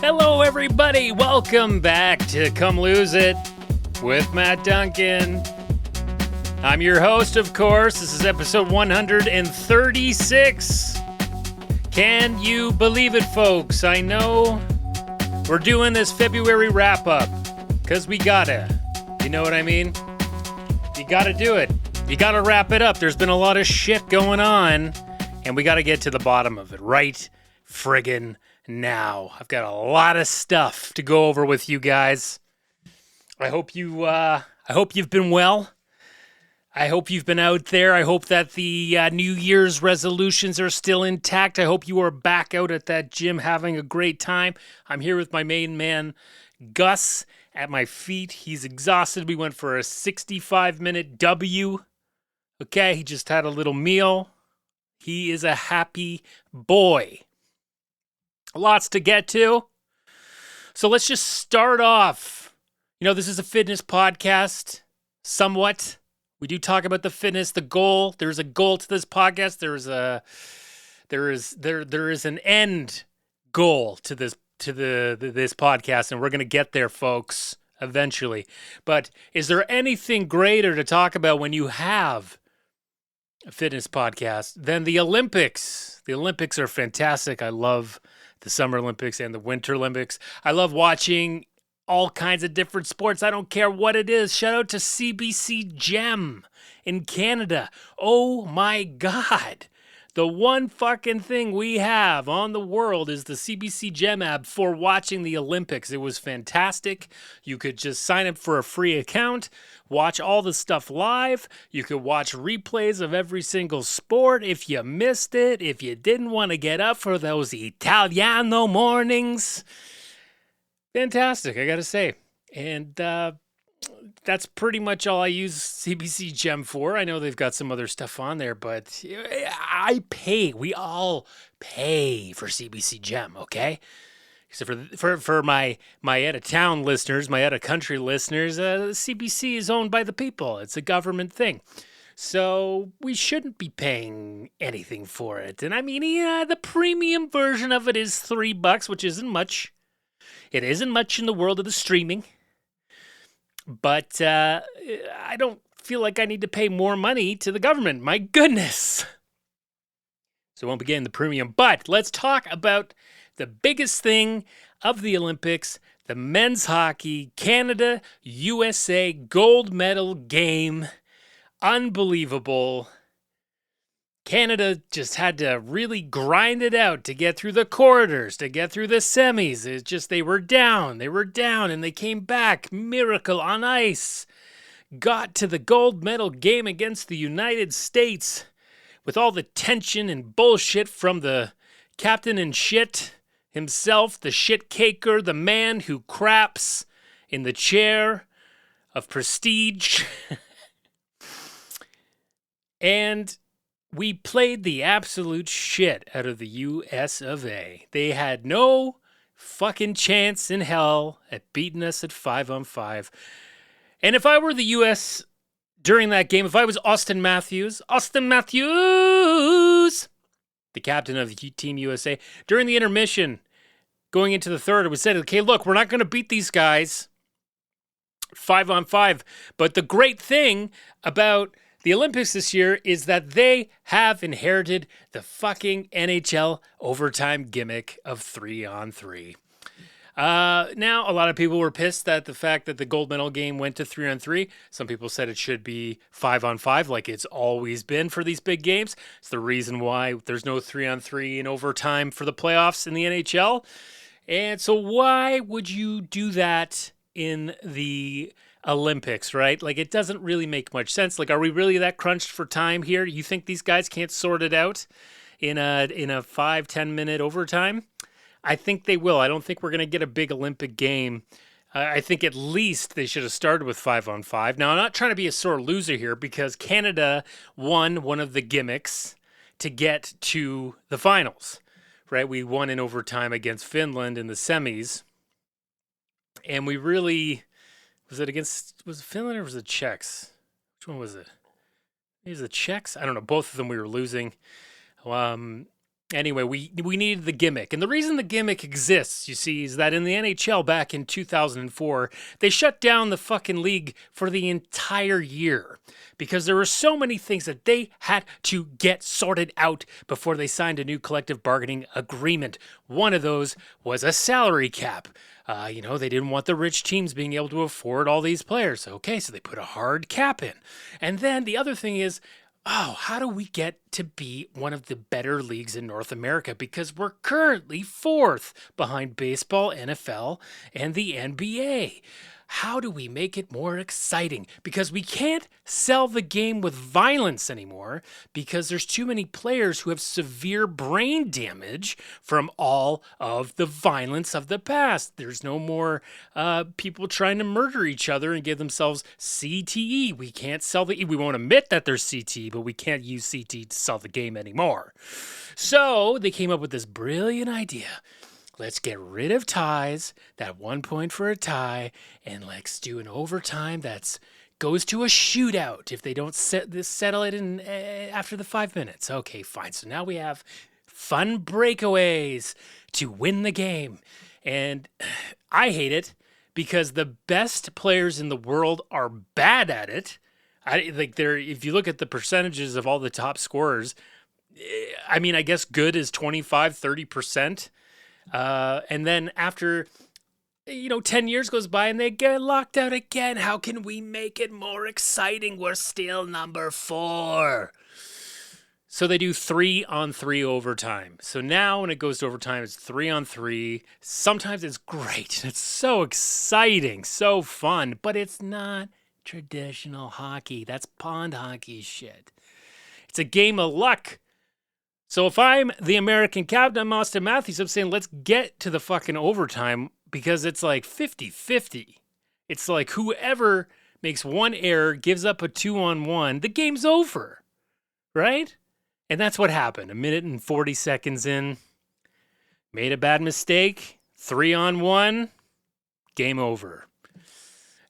Hello, everybody. Welcome back to Come Lose It with Matt Duncan. I'm your host, of course. This is episode 136. Can you believe it, folks? I know we're doing this February wrap-up because we gotta. You know what I mean? You gotta do it. You gotta wrap it up. There's been a lot of shit going on, and we gotta get to the bottom of it right friggin' now. I've got a lot of stuff to go over with you guys. I hope you've been well. I hope you've been out there. I hope that the New Year's resolutions are still intact. I hope you are back out at that gym having a great time. I'm here with my main man, Gus, at my feet. He's exhausted. We went for a 65-minute W. Okay, he just had a little meal. He is a happy boy. Lots to get to. So let's just start off. You know, this is a fitness podcast, somewhat. We do talk about the fitness, the goal. There's a goal to this podcast. There is an end goal to this this podcast, and we're gonna get there, folks, eventually. But is there anything greater to talk about when you have a fitness podcast than the Olympics? The Olympics are fantastic. I love the Summer Olympics and the Winter Olympics. I love watching all kinds of different sports. I don't care what it is. Shout out to CBC Gem in Canada. Oh my God. The one fucking thing we have on the world is the CBC Gem app for watching the Olympics. It was fantastic. You could just sign up for a free account, watch all the stuff live. You could watch replays of every single sport if you missed it, if you didn't want to get up for those Italiano mornings. Fantastic, I gotta say. And that's pretty much all I use CBC Gem for. I know they've got some other stuff on there, but I pay. We all pay for CBC Gem, okay? Except for my out-of-town listeners, my out-of-country listeners, CBC is owned by the people. It's a government thing. So we shouldn't be paying anything for it. And I mean, yeah, the premium version of it is $3, which isn't much. It isn't much in the world of the streaming. But I don't feel like I need to pay more money to the government. My goodness. So I won't be getting the premium. But let's talk about the biggest thing of the Olympics, the men's hockey, Canada, USA gold medal game. Unbelievable. Canada just had to really grind it out to get through the quarters, to get through the semis. It's just they were down, and they came back. Miracle on ice. Got to the gold medal game against the United States with all the tension and bullshit from the captain and shit himself, the shit caker, the man who craps in the chair of prestige. And we played the absolute shit out of the US of A. They had no fucking chance in hell at beating us at 5-on-5. And if I were the US during that game, if I was Austin Matthews, the captain of Team USA, during the intermission, going into the third, it was said, okay, look, we're not going to beat these guys 5-on-5. But the great thing about the Olympics this year is that they have inherited the fucking NHL overtime gimmick of 3-on-3. Now, a lot of people were pissed at the fact that the gold medal game went to 3-on-3. Some people said it should be 5-on-5 like it's always been for these big games. It's the reason why there's no 3-on-3 in overtime for the playoffs in the NHL. And so why would you do that in the Olympics, right? Like, it doesn't really make much sense. Like, are we really that crunched for time here? You think these guys can't sort it out in a 5-10 minute overtime? I think they will. I don't think we're going to get a big Olympic game. I think at least they should have started with 5-on-5. Now, I'm not trying to be a sore loser here because Canada won one of the gimmicks to get to the finals, right? We won in overtime against Finland in the semis. And we really... Was it Finland or was it Czechs? Which one was it? It was the Czechs? I don't know. Both of them we were losing. Anyway, we needed the gimmick. And the reason the gimmick exists, you see, is that in the NHL back in 2004, they shut down the fucking league for the entire year because there were so many things that they had to get sorted out before they signed a new collective bargaining agreement. One of those was a salary cap. They didn't want the rich teams being able to afford all these players. Okay, so they put a hard cap in. And then the other thing is, how do we get to be one of the better leagues in North America? Because we're currently fourth behind baseball, NFL, and the NBA. How do we make it more exciting? Because we can't sell the game with violence anymore because there's too many players who have severe brain damage from all of the violence of the past. There's no more people trying to murder each other and give themselves CTE. We can't sell we won't admit that there's CTE, but we can't use CTE to sell the game anymore. So they came up with this brilliant idea. Let's get rid of ties, that 1 point for a tie, and let's do an overtime that goes to a shootout if they don't settle it in after the 5 minutes. Okay, fine. So now we have fun breakaways to win the game. And I hate it because the best players in the world are bad at it. If you look at the percentages of all the top scorers, I guess good is 25, 30%. And then after, 10 years goes by and they get locked out again. How can we make it more exciting? We're still number 4. So they do 3-on-3 overtime. So now when it goes to overtime, it's 3-on-3. Sometimes it's great. It's so exciting, so fun, but it's not traditional hockey. That's pond hockey shit. It's a game of luck. So if I'm the American captain, Auston Matthews, I'm saying let's get to the fucking overtime because it's like 50-50. It's like whoever makes one error, gives up a 2-on-1, the game's over, right? And that's what happened. 1 minute and 40 seconds in, made a bad mistake, 3-on-1, game over.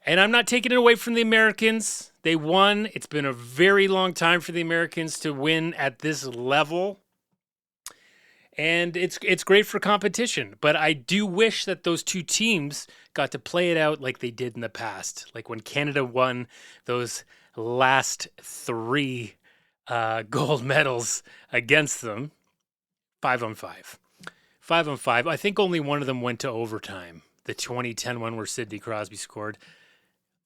And I'm not taking it away from the Americans. They won. It's been a very long time for the Americans to win at this level. And it's great for competition. But I do wish that those two teams got to play it out like they did in the past. Like when Canada won those last 3 gold medals against them. 5-on-5. 5-on-5. I think only one of them went to overtime. The 2010 one where Sidney Crosby scored.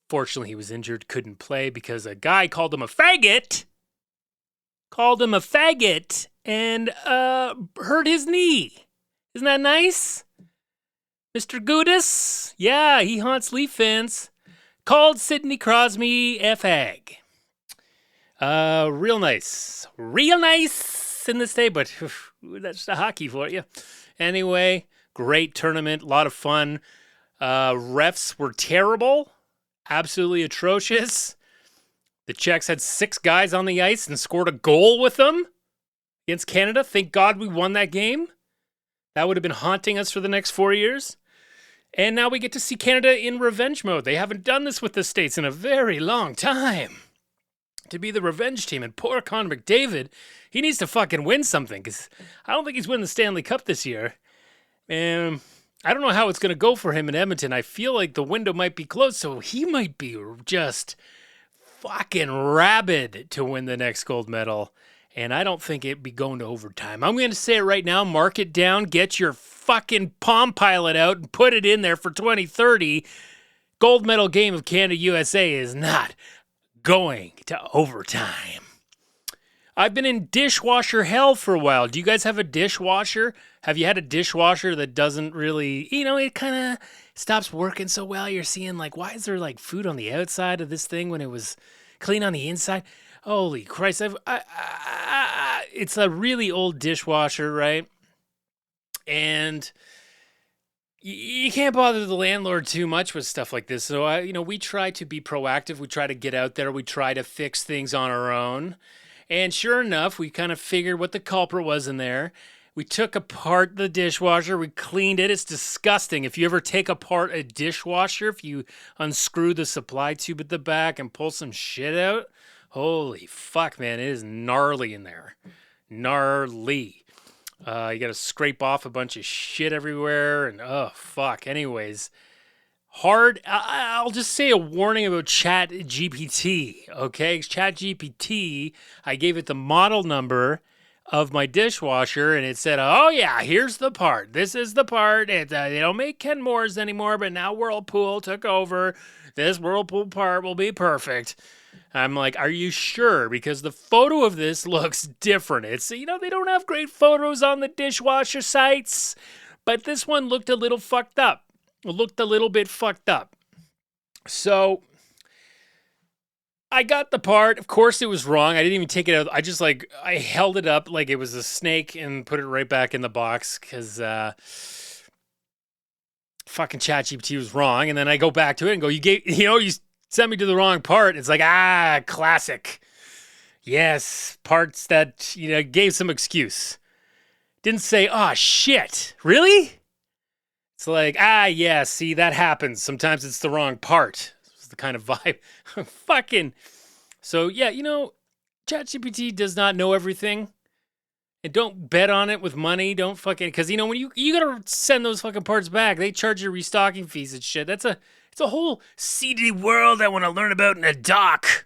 Fortunately, he was injured, couldn't play because a guy called him a faggot. And hurt his knee. Isn't that nice? Mr. Gudis? Yeah, he haunts Leaf fans. Called Sidney Crosby a fag. Real nice. Real nice in this day, but that's the hockey for you. Anyway, great tournament, a lot of fun. Refs were terrible. Absolutely atrocious. The Czechs had 6 guys on the ice and scored a goal with them against Canada. Thank God we won that game. That would have been haunting us for the next 4 years. And now we get to see Canada in revenge mode. They haven't done this with the States in a very long time. To be the revenge team. And poor Connor McDavid, he needs to fucking win something because I don't think he's winning the Stanley Cup this year. And I don't know how it's going to go for him in Edmonton. I feel like the window might be closed, so he might be just fucking rabid to win the next gold medal. And I don't think it'd be going to overtime. I'm going to say it right now. Mark it down. Get your fucking Palm Pilot out and put it in there for 2030. Gold medal game of Canada-USA is not going to overtime. I've been in dishwasher hell for a while. Do you guys have a dishwasher? Have you had a dishwasher that doesn't really, it kind of stops working so well? You're seeing why is there food on the outside of this thing when it was clean on the inside? Holy Christ. It's a really old dishwasher, right? And you can't bother the landlord too much with stuff like this. So, we try to be proactive. We try to get out there. We try to fix things on our own. And sure enough, we kind of figured what the culprit was in there. We took apart the dishwasher. We cleaned it. It's disgusting. If you ever take apart a dishwasher, if you unscrew the supply tube at the back and pull some shit out, holy fuck, man, it is gnarly in there. Gnarly. You got to scrape off a bunch of shit everywhere, and oh fuck. Anyways, hard. I'll just say a warning about Chat GPT. Okay, Chat GPT. I gave it the model number of my dishwasher, and it said, "Oh yeah, here's the part. This is the part. They don't make Kenmore's anymore, but now Whirlpool took over. This Whirlpool part will be perfect." I'm like, "Are you sure? Because the photo of this looks different. It's, they don't have great photos on the dishwasher sites, but this one looked a little fucked up. It looked a little bit fucked up." So I got the part. Of course, it was wrong. I didn't even take it out. I held it up like it was a snake and put it right back in the box because fucking ChatGPT was wrong. And then I go back to it and go, you sent me to the wrong part. It's like, classic. Yes, parts that, gave some excuse. Didn't say, "Oh, shit, really?" It's like, yeah, see, that happens. Sometimes it's the wrong part. It's the kind of vibe. Fucking. So, yeah, ChatGPT does not know everything. And don't bet on it with money. Don't fucking, because, when you gotta send those fucking parts back, they charge you restocking fees and shit. It's a whole seedy world I want to learn about in a doc.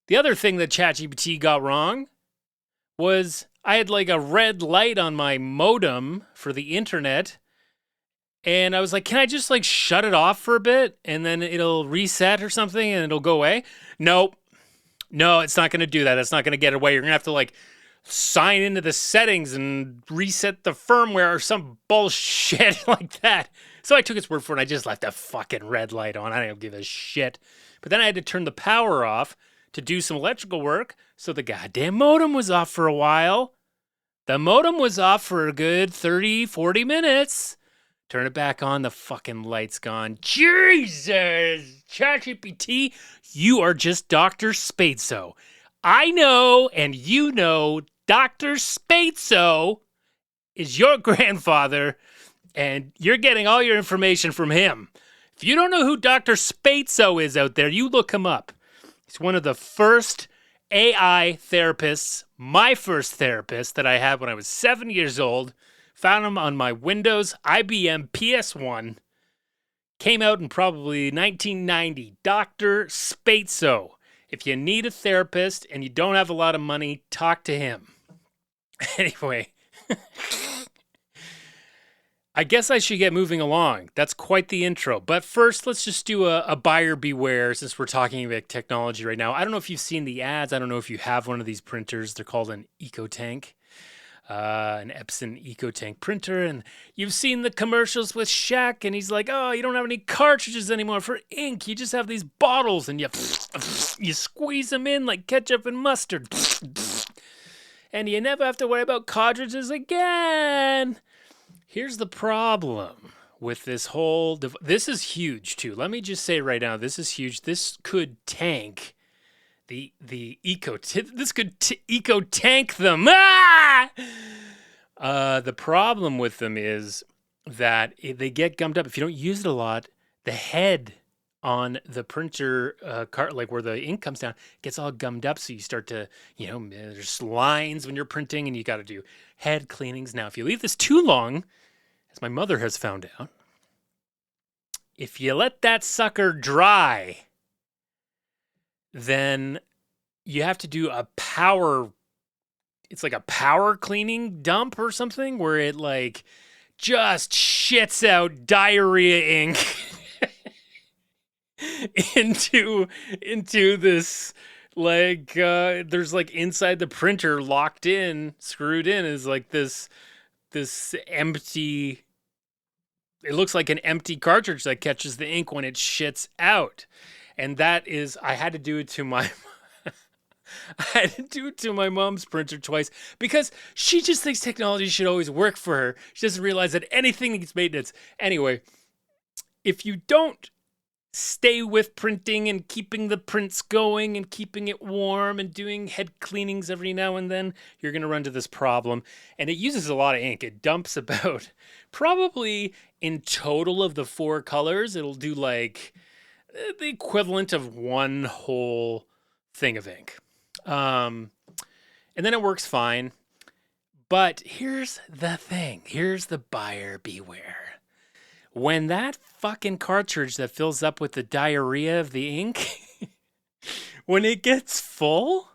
The other thing that ChatGPT got wrong was I had like a red light on my modem for the internet. And I was like, "Can I just like shut it off for a bit and then it'll reset or something and it'll go away?" Nope. No, it's not going to do that. It's not going to get away. You're going to have to like sign into the settings and reset the firmware or some bullshit like that. So I took its word for it and I just left a fucking red light on. I don't give a shit. But then I had to turn the power off to do some electrical work. So the goddamn modem was off for a while. The modem was off for a good 30, 40 minutes. Turn it back on, the fucking light's gone. Jesus! ChatGPT, you are just Dr. Spadeso. I know, and you know, Dr. Spadeso is your grandfather, and you're getting all your information from him. If you don't know who Dr. Spadeso is out there, you look him up. He's one of the first AI therapists, my first therapist that I had when I was 7 years old. Found him on my Windows IBM PS1. Came out in probably 1990. Dr. Spadeso. If you need a therapist and you don't have a lot of money, talk to him. Anyway, I guess I should get moving along. That's quite the intro. But first, let's just do a buyer beware since we're talking about technology right now. I don't know if you've seen the ads. I don't know if you have one of these printers. They're called an EcoTank. An Epson EcoTank printer, and you've seen the commercials with Shaq, and he's like, "Oh, you don't have any cartridges anymore for ink. You just have these bottles, and you squeeze them in like ketchup and mustard, and you never have to worry about cartridges again." Here's the problem with this whole. This is huge too. Let me just say right now, this is huge. This could tank the this could eco tank them. The problem with them is that they get gummed up if you don't use it a lot. The head on the printer like where the ink comes down, gets all gummed up. So you start to, there's lines when you're printing, and you got to do head cleanings. Now, if you leave this too long, as my mother has found out, if you let that sucker dry, then you have to do it's like a power cleaning dump or something where it like just shits out diarrhea ink into this like there's like inside the printer screwed in is like this empty, it looks like an empty cartridge that catches the ink when it shits out. And that is, I had to do it to my mom's printer twice because she just thinks technology should always work for her. She doesn't realize that anything needs maintenance. Anyway, if you don't stay with printing and keeping the prints going and keeping it warm and doing head cleanings every now and then, you're going to run into this problem. And it uses a lot of ink. It dumps about, probably in total of the 4 colors, it'll do like the equivalent of one whole thing of ink. And then it works fine. But here's the thing. Here's the buyer beware. When that fucking cartridge that fills up with the diarrhea of the ink, when it gets full,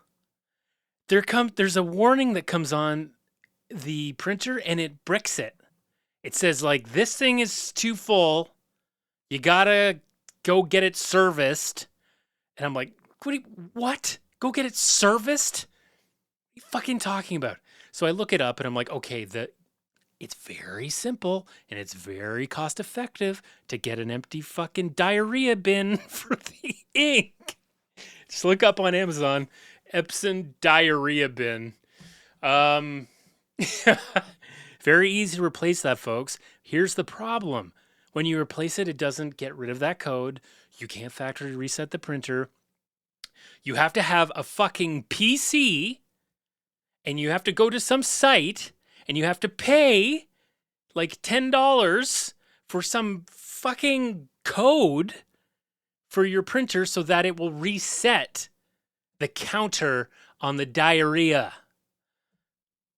there's a warning that comes on the printer and it bricks it. It says like, this thing is too full. You gotta go get it serviced. And I'm like, what? Go get it serviced? What are you fucking talking about? So I look it up and I'm like, okay, it's very simple and it's very cost effective to get an empty fucking diarrhea bin for the ink. Just look up on Amazon, Epson diarrhea bin. Very easy to replace that, folks. Here's the problem. When you replace it, it doesn't get rid of that code. You can't factory reset the printer. You have to have a fucking PC, and you have to go to some site, and you have to pay like $10 for some fucking code for your printer so that it will reset the counter on the diarrhea.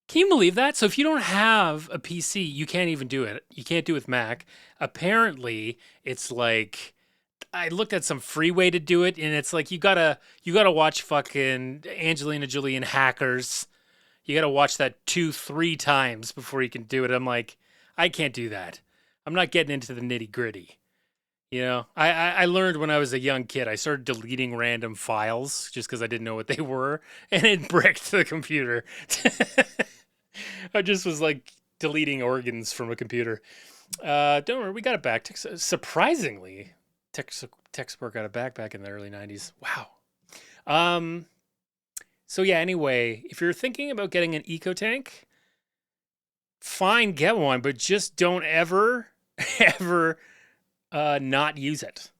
Can you believe that? So if you don't have a PC, you can't even do it. You can't do it with Mac. Apparently, it's like, I looked at some free way to do it, and it's like you gotta watch fucking Angelina Jolie and Hackers. You gotta watch that 2-3 times before you can do it. I'm like, I can't do that. I'm not getting into the nitty gritty. You know, I learned when I was a young kid, I started deleting random files just because I didn't know what they were, and it bricked the computer. I just was like deleting organs from a computer. Don't worry, we got it back. Surprisingly, tech support got it back in the early 90s. Wow. So yeah, anyway, if you're thinking about getting an EcoTank, fine, get one, but just don't ever not use it.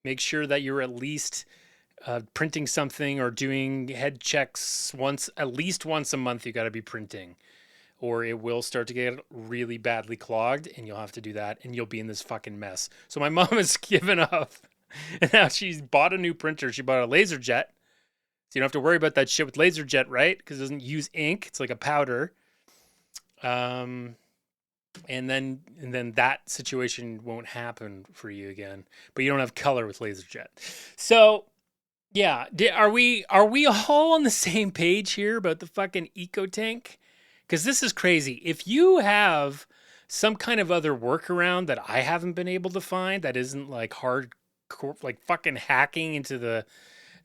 Make sure that you're at least printing something or doing head checks at least once a month. You got to be printing, or it will start to get really badly clogged, and you'll have to do that, and you'll be in this fucking mess. So my mom has given up, and now she's bought a new printer. She bought a LaserJet, so you don't have to worry about that shit with LaserJet, right? Because it doesn't use ink; it's like a powder. And then that situation won't happen for you again. But you don't have color with LaserJet. So yeah, are we all on the same page here about the fucking EcoTank? Because this is crazy. If you have some kind of other workaround that I haven't been able to find that isn't like hardcore, like fucking hacking into the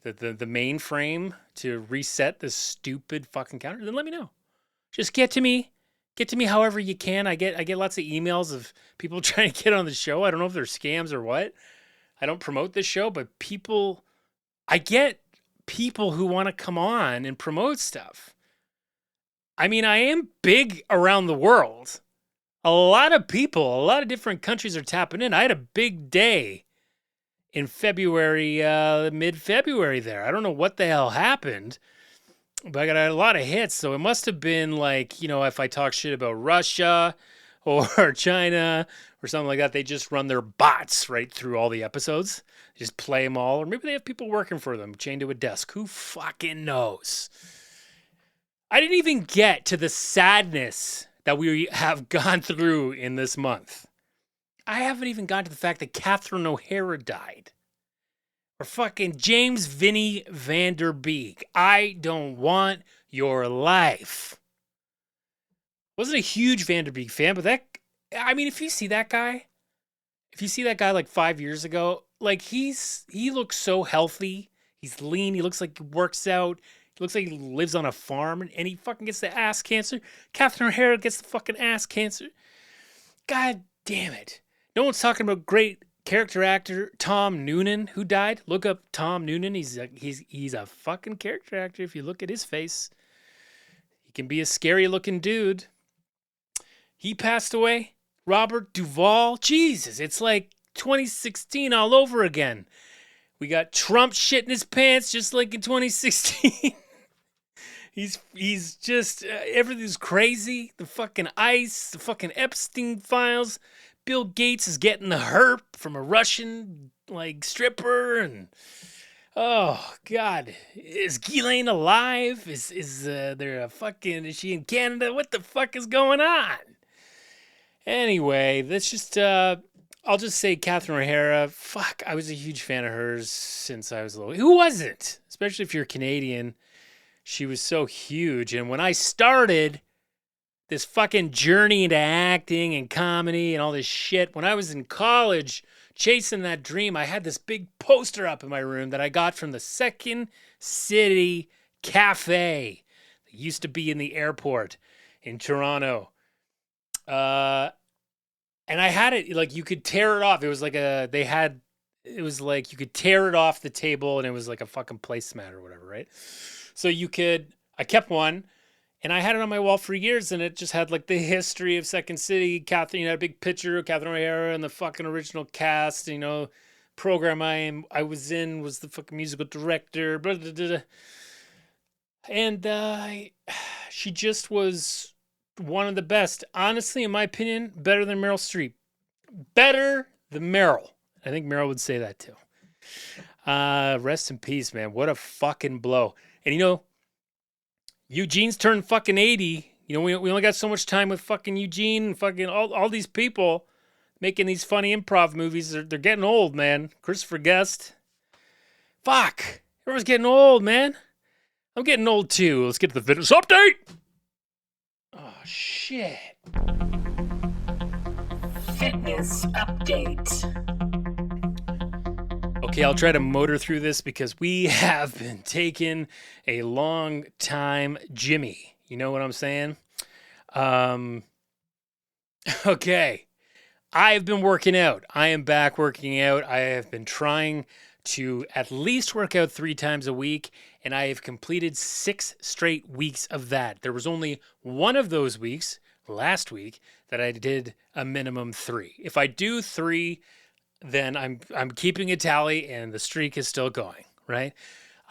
mainframe to reset this stupid fucking counter, then let me know. Just get to me. Get to me however you can. I get lots of emails of people trying to get on the show. I don't know if they're scams or what. I don't promote this show, but I get people who want to come on and promote stuff. I mean, I am big around the world. A lot of people, a lot of different countries are tapping in. I had a big day in February, mid-February there. I don't know what the hell happened, but I got a lot of hits. So it must have been like, if I talk shit about Russia or China or something like that, they just run their bots right through all the episodes. They just play them all. Or maybe they have people working for them, chained to a desk. Who fucking knows? I didn't even get to the sadness that we have gone through in this month. I haven't even gotten to the fact that Catherine O'Hara died. Or fucking James Vinnie Van Der Beek. I don't want your life. Wasn't a huge Van Der Beek fan, but if you see that guy like 5 years ago, like he looks so healthy. He's lean. He looks like he works out. He looks like he lives on a farm, and he fucking gets the ass cancer. Catherine O'Hara gets the fucking ass cancer. God damn it. No one's talking about great character actor Tom Noonan, who died. Look up Tom Noonan. He's a fucking character actor. If you look at his face, he can be a scary looking dude. He passed away. Robert Duvall. Jesus, it's like 2016 all over again. We got Trump shit in his pants just like in 2016. He's just everything's crazy. The fucking ICE, the fucking Epstein files. Bill Gates is getting the herp from a Russian like stripper, and Oh God, is Ghislaine alive? Is there a fucking? Is she in Canada? What the fuck is going on? Anyway, let's just I'll just say Catherine O'Hara. Fuck, I was a huge fan of hers since I was little. Who wasn't? Especially if you're Canadian. She was so huge. And when I started this fucking journey into acting and comedy and all this shit, when I was in college chasing that dream, I had this big poster up in my room that I got from the Second City Cafe that used to be in the airport in Toronto. And I had it like you could tear it off. It was like it was like you could tear it off the table and it was like a fucking placemat or whatever, right? So I kept one and I had it on my wall for years and it just had like the history of Second City. Catherine, had a big picture of Catherine O'Hara and the fucking original cast, program I was in was the fucking musical director, blah, blah, blah, blah. And she just was one of the best. Honestly, in my opinion, better than Meryl Streep. Better than Meryl. I think Meryl would say that too. Rest in peace, man. What a fucking blow. And Eugene's turned fucking 80. We only got so much time with fucking Eugene and fucking all these people making these funny improv movies. They're getting old, man. Christopher Guest. Fuck. Everyone's getting old, man. I'm getting old too. Let's get to the fitness update. Oh, shit. Fitness update. Okay, I'll try to motor through this because we have been taking a long time Jimmy. You know what I'm saying? Okay. I've been working out. I am back working out. I have been trying to at least work out 3 times a week, and I have completed 6 straight weeks of that. There was only one of those weeks, last week, that I did a minimum 3. If I do 3, then I'm keeping a tally and the streak is still going, right?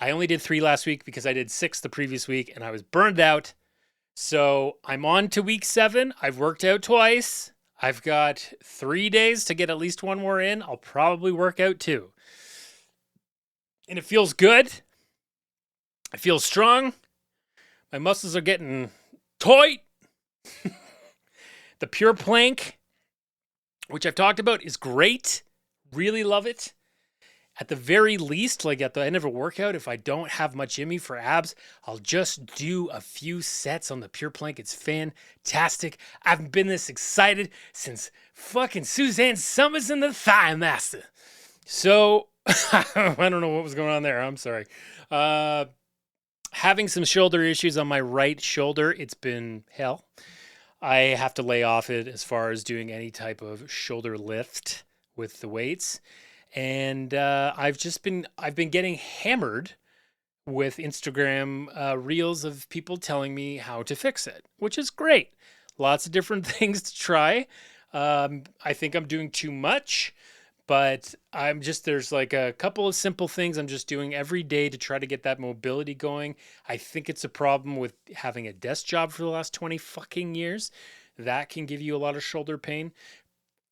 I only did 3 last week because I did 6 the previous week and I was burned out. So I'm on to week 7. I've worked out twice. I've got 3 days to get at least 1 more in. I'll probably work out 2. And it feels good. I feel strong. My muscles are getting tight. The Pure Plank, which I've talked about, is great. Really love it. At the very least, like at the end of a workout, if I don't have much in me for abs, I'll just do a few sets on the Pure Plank. It's fantastic. I haven't been this excited since fucking Suzanne Summers and the Thigh Master. So, I don't know what was going on there. I'm sorry. Having some shoulder issues on my right shoulder. It's been hell. I have to lay off it as far as doing any type of shoulder lift with the weights. And I've been getting hammered with Instagram reels of people telling me how to fix it, which is great. Lots of different things to try. I think I'm doing too much, but there's like a couple of simple things I'm just doing every day to try to get that mobility going. I think it's a problem with having a desk job for the last 20 fucking years. That can give you a lot of shoulder pain,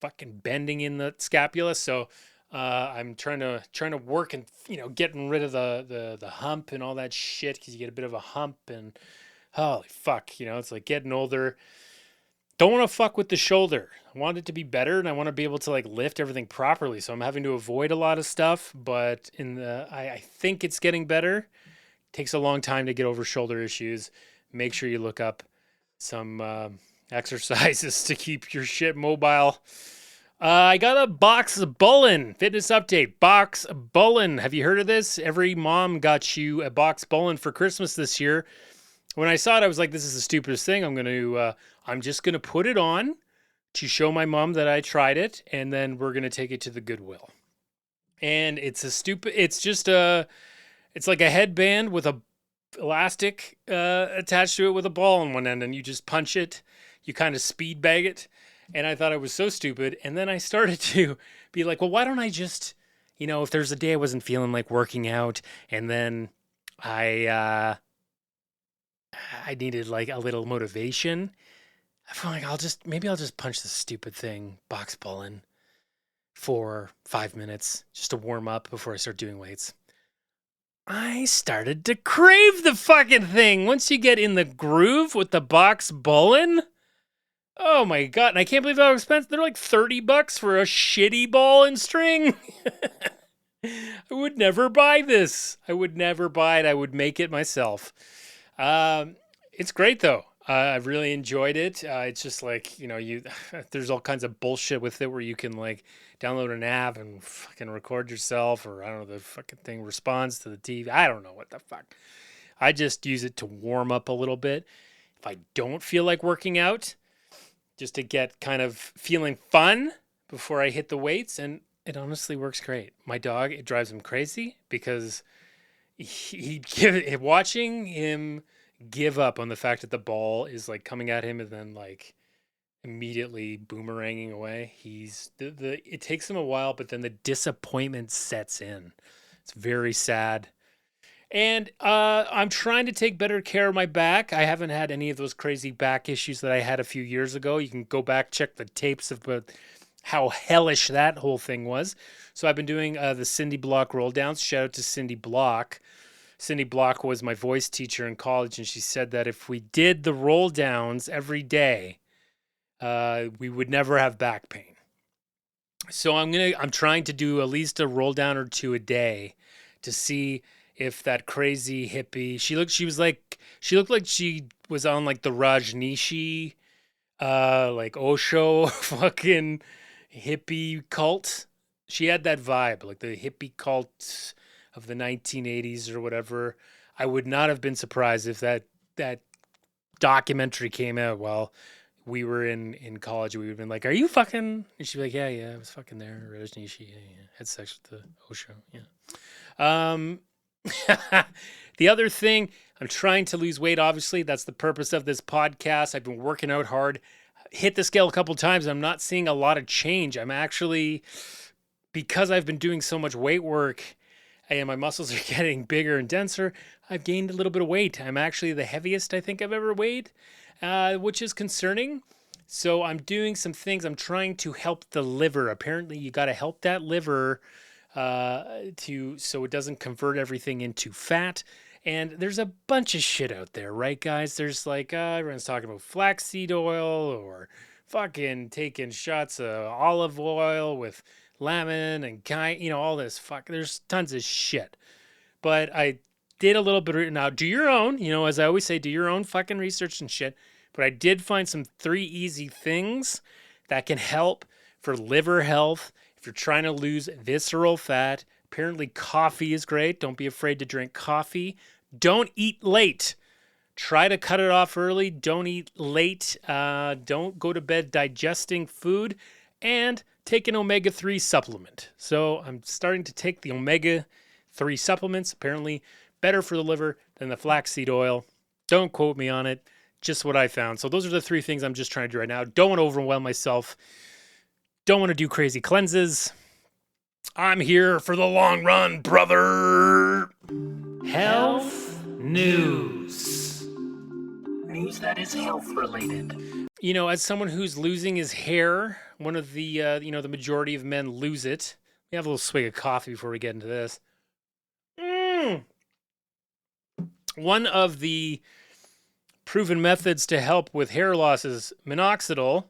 fucking bending in the scapula. So I'm trying to work and getting rid of the hump and all that shit, because you get a bit of a hump and holy fuck, it's like getting older. Don't want to fuck with the shoulder. I want it to be better, and I want to be able to like lift everything properly. So I'm having to avoid a lot of stuff, but I think it's getting better. Takes a long time to get over shoulder issues. Make sure you look up some exercises to keep your shit mobile. I got a Box Bullen fitness update. Box Bullen. Have you heard of this? Every mom got you a Box Bullen for Christmas this year. When I saw it, I was like, this is the stupidest thing. I'm just going to put it on to show my mom that I tried it. And then we're going to take it to the Goodwill. And it's like a headband with a elastic attached to it with a ball on one end. And you just punch it. You kind of speed bag it. And I thought it was so stupid. And then I started to be like, well, why don't I just, if there's a day I wasn't feeling like working out and then I needed like a little motivation, I feel like I'll just punch this stupid thing, Box Bullen, for 5 minutes just to warm up before I start doing weights. I started to crave the fucking thing. Once you get in the groove with the box bowling, oh my God. And I can't believe how expensive. They're like $30 for a shitty ball and string. I would never buy this. I would never buy it. I would make it myself. It's great though. I've really enjoyed it. It's just like, there's all kinds of bullshit with it where you can like download an app and fucking record yourself, or I don't know, the fucking thing responds to the TV. I don't know what the fuck. I just use it to warm up a little bit. If I don't feel like working out, just to get kind of feeling fun before I hit the weights. And it honestly works great. My dog, it drives him crazy because watching him give up on the fact that the ball is like coming at him and then like immediately boomeranging away. It takes him a while, but then the disappointment sets in. It's very sad. And I'm trying to take better care of my back. I haven't had any of those crazy back issues that I had a few years ago. You can go back, check the tapes of how hellish that whole thing was. So I've been doing the Cindy Block roll downs. Shout out to Cindy Block. Cindy Block was my voice teacher in college, and she said that if we did the roll downs every day, we would never have back pain. So I'm trying to do at least a roll down or two a day to see if that crazy hippie, she looked like she was on like the Rajneeshi, like Osho fucking hippie cult. She had that vibe, like the hippie cult of the 1980s or whatever. I would not have been surprised if that documentary came out while we were in college. We would have been like, "Are you fucking?" And she'd be like, "Yeah, I was fucking there. Rajneeshi, yeah. Had sex with the Osho, yeah." The other thing, I'm trying to lose weight. Obviously, that's the purpose of this podcast. I've been working out hard, hit the scale a couple times. I'm not seeing a lot of change. I'm actually, because I've been doing so much weight work and my muscles are getting bigger and denser, I've gained a little bit of weight. I'm actually the heaviest I think I've ever weighed, which is concerning. So I'm doing some things. I'm trying to help the liver. Apparently, you got to help that liver so it doesn't convert everything into fat. And there's a bunch of shit out there, right, guys? There's like everyone's talking about flaxseed oil or fucking taking shots of olive oil with lemon and all this fuck. There's tons of shit. But I did a little bit now. Do your own, as I always say, do your own fucking research and shit. But I did find some 3 easy things that can help for liver health. If you're trying to lose visceral fat, apparently coffee is great. Don't be afraid to drink coffee. Don't eat late. Try to cut it off early. Don't eat late. Don't go to bed digesting food. And take an omega-3 supplement. So I'm starting to take the omega-3 supplements. Apparently better for the liver than the flaxseed oil. Don't quote me on it. Just what I found. So those are the 3 things I'm just trying to do right now. Don't want to overwhelm myself. Don't want to do crazy cleanses. I'm here for the long run, brother. Health news. News that is health related. As someone who's losing his hair, one of the, the majority of men lose it. We have a little swig of coffee before we get into this. One of the proven methods to help with hair loss is minoxidil,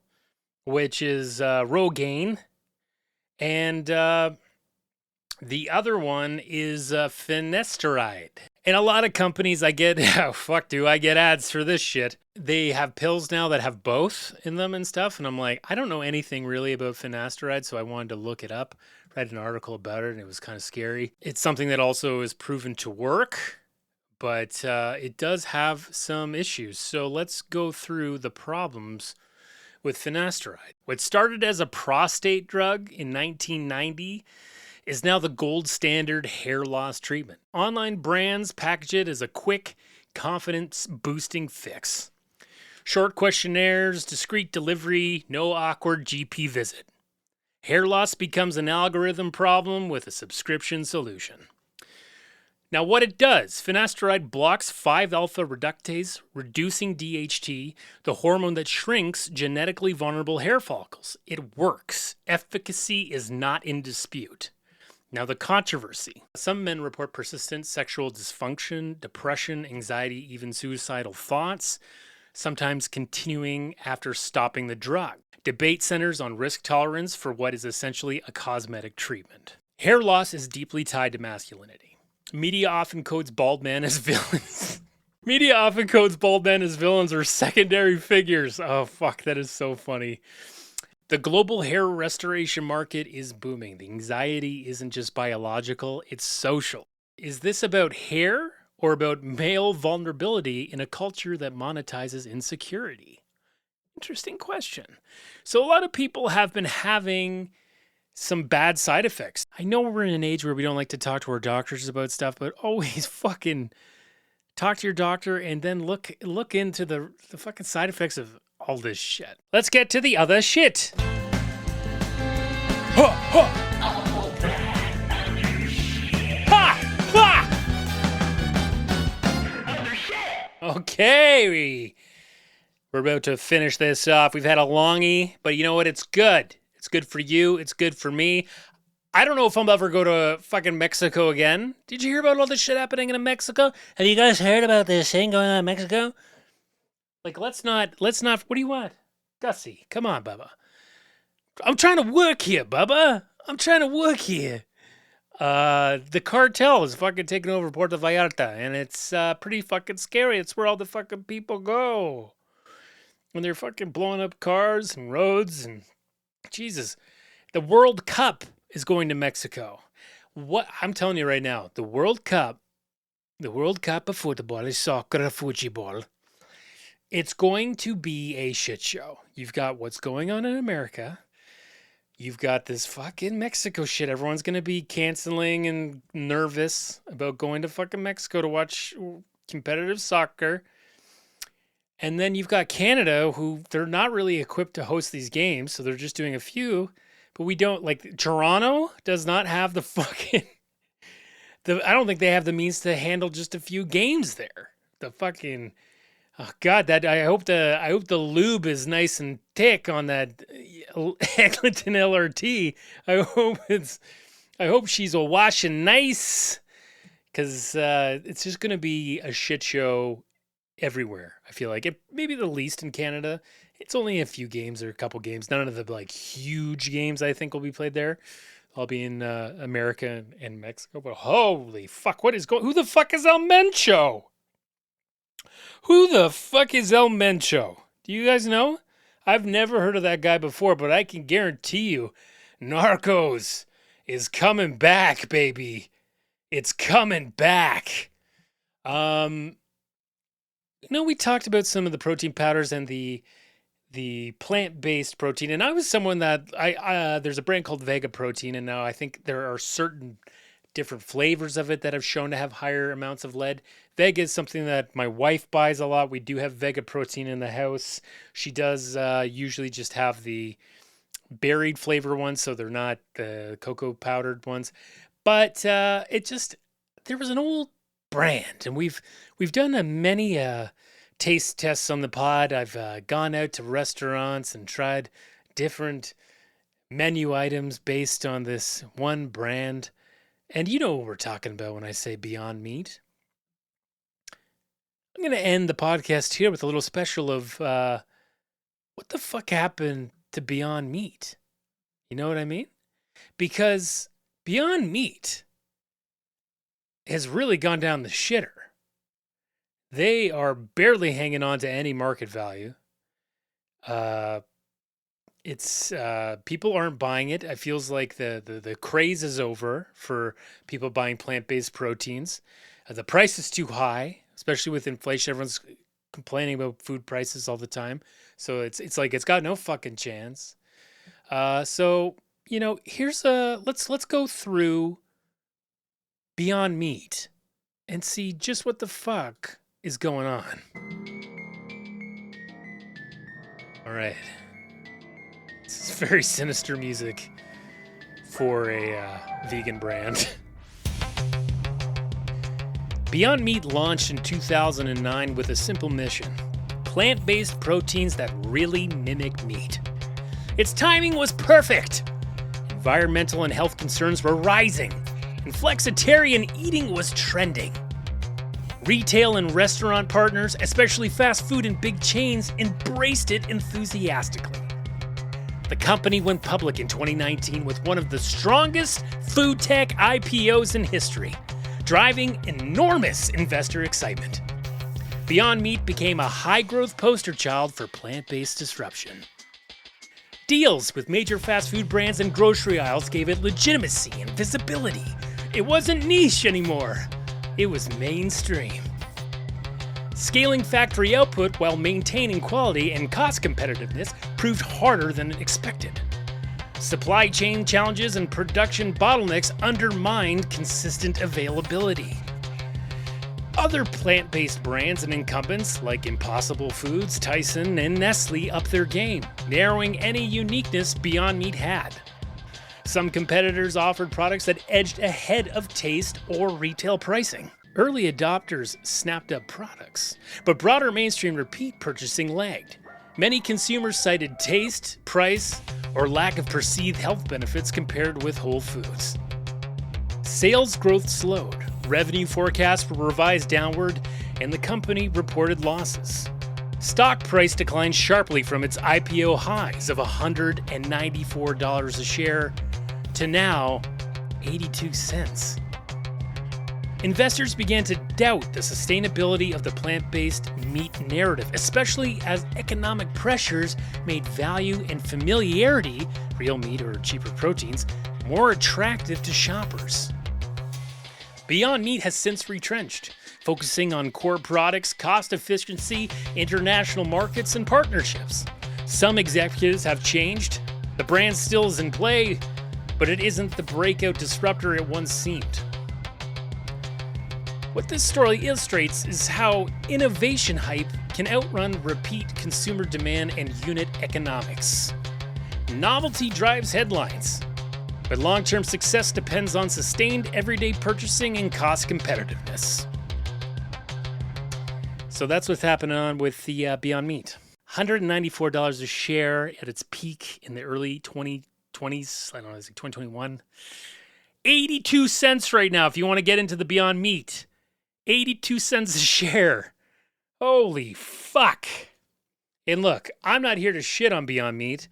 which is Rogaine. And the other one is finasteride. And a lot of companies I get ads for this shit. They have pills now that have both in them and stuff. And I'm like, I don't know anything really about finasteride, so I wanted to look it up. Read an article about it, and it was kind of scary. It's something that also is proven to work, but it does have some issues. So let's go through the problems with finasteride. What started as a prostate drug in 1990 is now the gold standard hair loss treatment. Online brands package it as a quick, confidence-boosting fix. Short questionnaires, discreet delivery, no awkward GP visit. Hair loss becomes an algorithm problem with a subscription solution. Now what it does, finasteride blocks 5-alpha reductase, reducing DHT, the hormone that shrinks genetically vulnerable hair follicles. It works. Efficacy is not in dispute. Now, the controversy. Some men report persistent sexual dysfunction, depression, anxiety, even suicidal thoughts, sometimes continuing after stopping the drug. Debate centers on risk tolerance for what is essentially a cosmetic treatment. Hair loss is deeply tied to masculinity. Media often codes bald men as villains. Media often codes bald men as villains or secondary figures. Oh, fuck, that is so funny. The global hair restoration market is booming. The anxiety isn't just biological, it's social. Is this about hair or about male vulnerability in a culture that monetizes insecurity? Interesting question. So a lot of people have been having some bad side effects. I know we're in an age where we don't like to talk to our doctors about stuff, but always fucking talk to your doctor and then look into the fucking side effects of all this shit. Let's get to the other shit. Ha, ha. Ha, ha. Okay, we're about to finish this off. We've had a longie, but you know what? It's good. It's good for you. It's good for me. I don't know if I'll ever go to fucking Mexico again. Did you hear about all this shit happening in Mexico? Have you guys heard about this thing going on in Mexico? Like, let's not, what do you want? Gussie, come on, Bubba. I'm trying to work here, Bubba. I'm trying to work here. The cartel is fucking taking over Puerto Vallarta, and it's pretty fucking scary. It's where all the fucking people go. When they're fucking blowing up cars and roads and, Jesus. The World Cup is going to Mexico. What, I'm telling you right now, the World Cup of football is soccer, football. It's going to be a shit show. You've got what's going on in America. You've got this fucking Mexico shit. Everyone's going to be canceling and nervous about going to fucking Mexico to watch competitive soccer. And then you've got Canada, who they're not really equipped to host these games, so they're just doing a few. But we don't, like, Toronto does not have the fucking... I don't think they have the means to handle just a few games there. The fucking... Oh God, I hope the lube is nice and thick on that Eglinton LRT. I hope she's a washing nice, because it's just gonna be a shit show everywhere. I feel like it, maybe the least in Canada. It's only a few games or a couple games. None of the like huge games I think will be played there. I'll be in America and Mexico. But holy fuck, who the fuck is El Mencho? Who the fuck is El Mencho? Do you guys know? I've never heard of that guy before, but I can guarantee you, Narcos is coming back, baby. It's coming back. We talked about some of the protein powders and the plant-based protein, and I was someone that there's a brand called Vega Protein, and now I think there are certain different flavors of it that have shown to have higher amounts of lead. Vega is something that my wife buys a lot. We do have Vega Protein in the house. She does usually just have the berried flavor ones, so they're not the cocoa powdered ones. But there was an old brand, and we've done many taste tests on the pod. I've gone out to restaurants and tried different menu items based on this one brand. And you know what we're talking about when I say Beyond Meat. I'm going to end the podcast here with a little special of what the fuck happened to Beyond Meat. You know what I mean? Because Beyond Meat has really gone down the shitter. They are barely hanging on to any market value. People aren't buying it. It feels like the craze is over for people buying plant-based proteins. The price is too high, especially with inflation. Everyone's complaining about food prices all the time. So it's like it's got no fucking chance. So here's let's go through Beyond Meat and see just what the fuck is going on. All right. This is very sinister music for a vegan brand. Beyond Meat launched in 2009 with a simple mission: plant-based proteins that really mimic meat. Its timing was perfect. Environmental and health concerns were rising, and flexitarian eating was trending. Retail and restaurant partners, especially fast food and big chains, embraced it enthusiastically. The company went public in 2019 with one of the strongest food tech IPOs in history, driving enormous investor excitement. Beyond Meat became a high-growth poster child for plant-based disruption. Deals with major fast food brands and grocery aisles gave it legitimacy and visibility. It wasn't niche anymore. It was mainstream. Scaling factory output while maintaining quality and cost competitiveness proved harder than expected. Supply chain challenges and production bottlenecks undermined consistent availability. Other plant-based brands and incumbents like Impossible Foods, Tyson, and Nestle upped their game, narrowing any uniqueness Beyond Meat had. Some competitors offered products that edged ahead of taste or retail pricing. Early adopters snapped up products, but broader mainstream repeat purchasing lagged. Many consumers cited taste, price, or lack of perceived health benefits compared with Whole Foods. Sales growth slowed. Revenue forecasts were revised downward, and the company reported losses. Stock price declined sharply from its IPO highs of $194 a share to now 82 cents. Investors began to doubt the sustainability of the plant-based meat narrative, especially as economic pressures made value and familiarity, real meat or cheaper proteins, more attractive to shoppers. Beyond Meat has since retrenched, focusing on core products, cost efficiency, international markets, and partnerships. Some executives have changed. The brand still is in play, but it isn't the breakout disruptor it once seemed. What this story illustrates is how innovation hype can outrun repeat consumer demand and unit economics. Novelty drives headlines, but long-term success depends on sustained everyday purchasing and cost competitiveness. So that's what's happening on with the Beyond Meat. $194 a share at its peak in the early 2020s. I don't know, is it 2021? 82 cents right now if you want to get into the Beyond Meat. 82 cents a share. Holy fuck. And look, I'm not here to shit on Beyond Meat.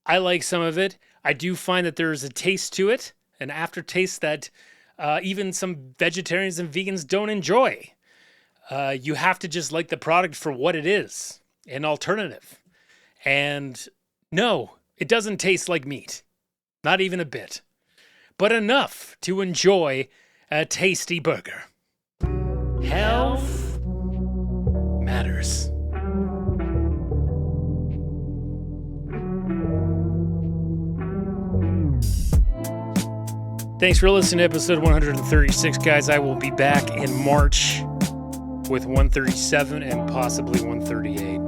I like some of it. I do find that there's a taste to it, an aftertaste that even some vegetarians and vegans don't enjoy. You have to just like the product for what it is, an alternative. And no, it doesn't taste like meat. Not even a bit. But enough to enjoy a tasty burger. Health matters. Thanks for listening to episode 136, guys. I will be back in March with 137 and possibly 138.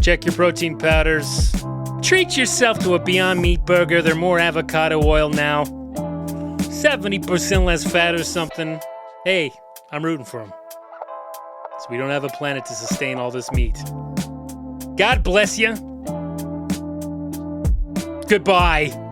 Check your protein powders. Treat yourself to a Beyond Meat burger. They're more avocado oil now. 70% less fat or something. Hey, I'm rooting for them. So we don't have a planet to sustain all this meat. God bless you. Goodbye.